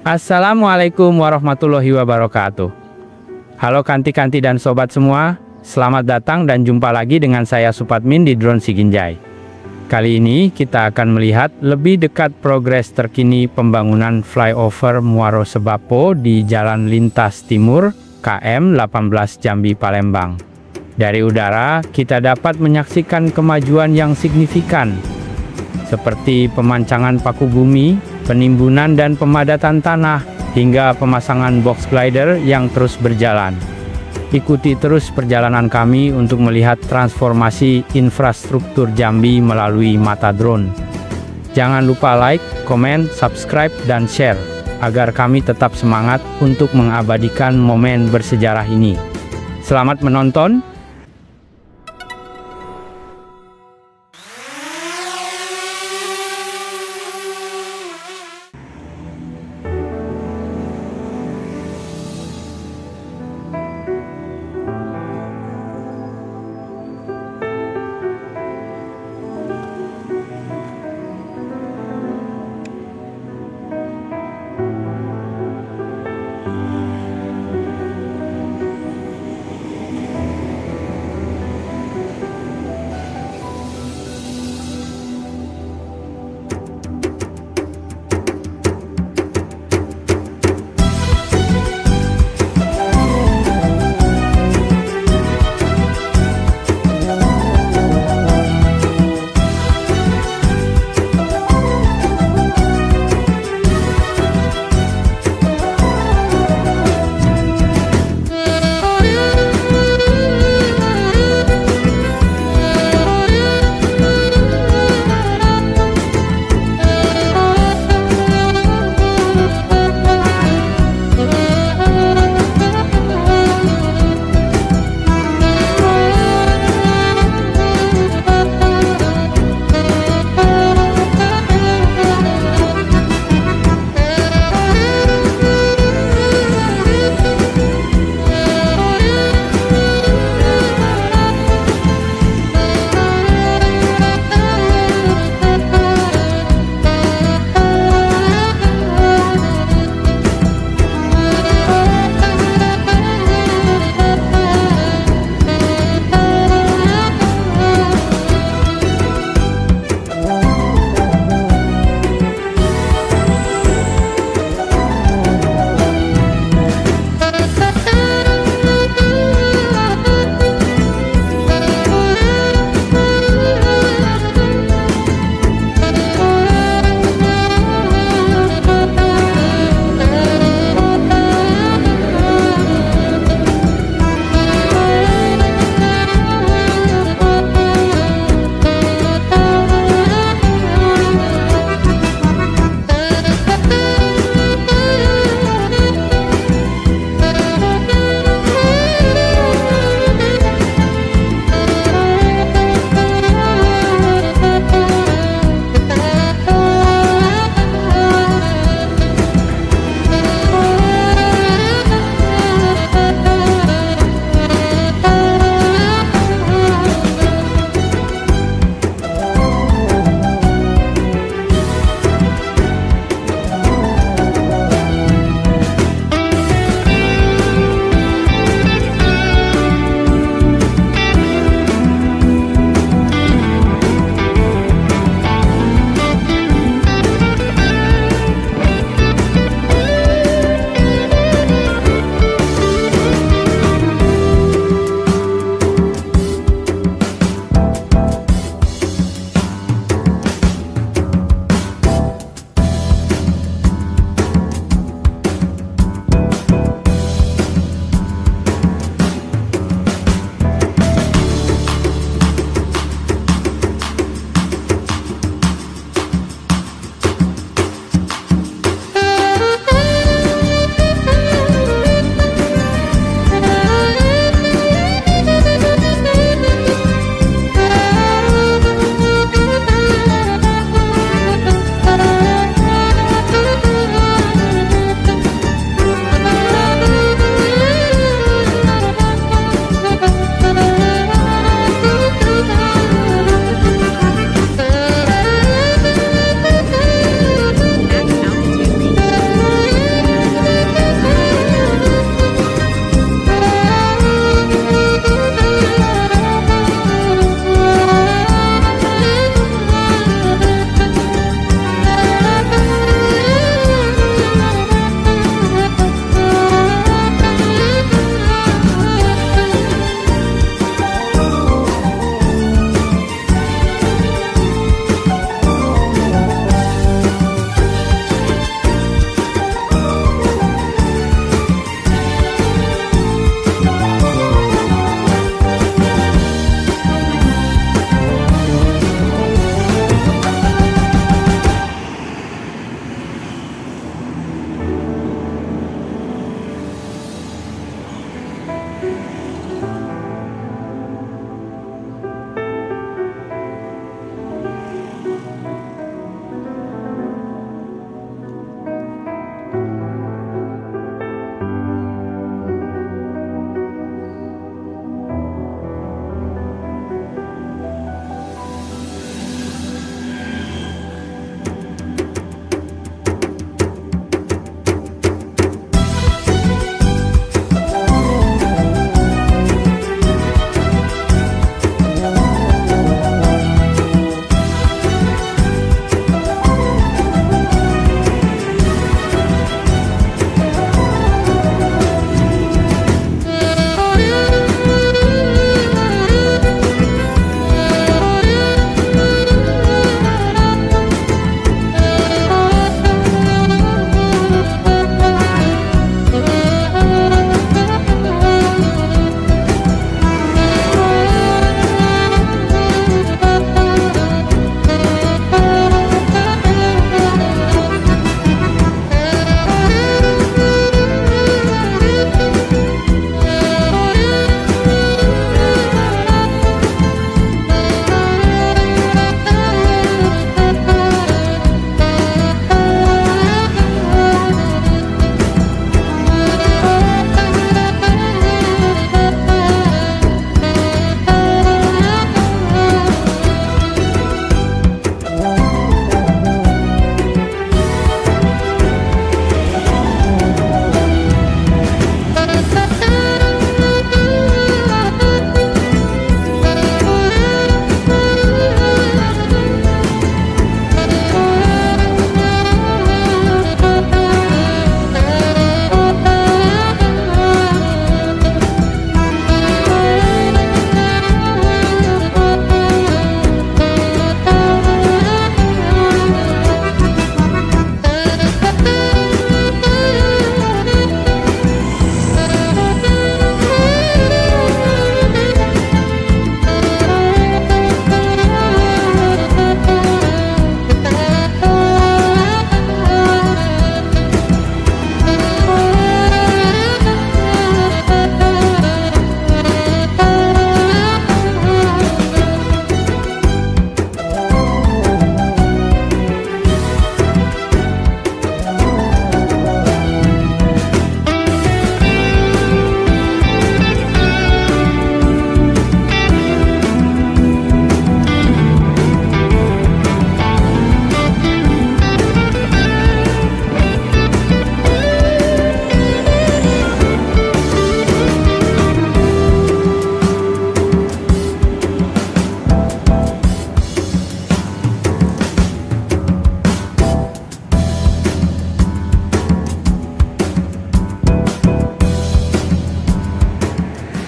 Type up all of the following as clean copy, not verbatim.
Assalamualaikum warahmatullahi wabarakatuh. Halo kanti-kanti dan sobat semua, selamat datang dan jumpa lagi dengan saya Supatmin di Drone Siginjai. Kali ini kita akan melihat lebih dekat progres terkini pembangunan Flyover Muaro Sebapo di Jalan Lintas Timur KM 18 Jambi-Palembang. Dari udara, kita dapat menyaksikan kemajuan yang signifikan, seperti pemancangan Paku Bumi, penimbunan dan pemadatan tanah, hingga pemasangan box glider yang terus berjalan. Ikuti terus perjalanan kami untuk melihat transformasi infrastruktur Jambi melalui mata drone. Jangan lupa like, komen, subscribe, dan share, agar kami tetap semangat untuk mengabadikan momen bersejarah ini. Selamat menonton!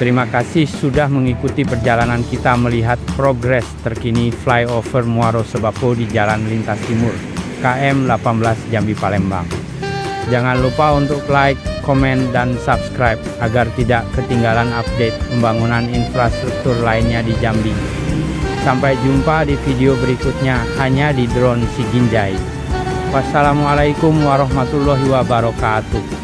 Terima kasih sudah mengikuti perjalanan kita melihat progres terkini Flyover Muaro Sebapo di Jalan Lintas Timur KM 18 Jambi-Palembang. Jangan lupa untuk like, komen, dan subscribe agar tidak ketinggalan update pembangunan infrastruktur lainnya di Jambi. Sampai jumpa di video berikutnya hanya di drone Siginjai. Wassalamualaikum warahmatullahi wabarakatuh.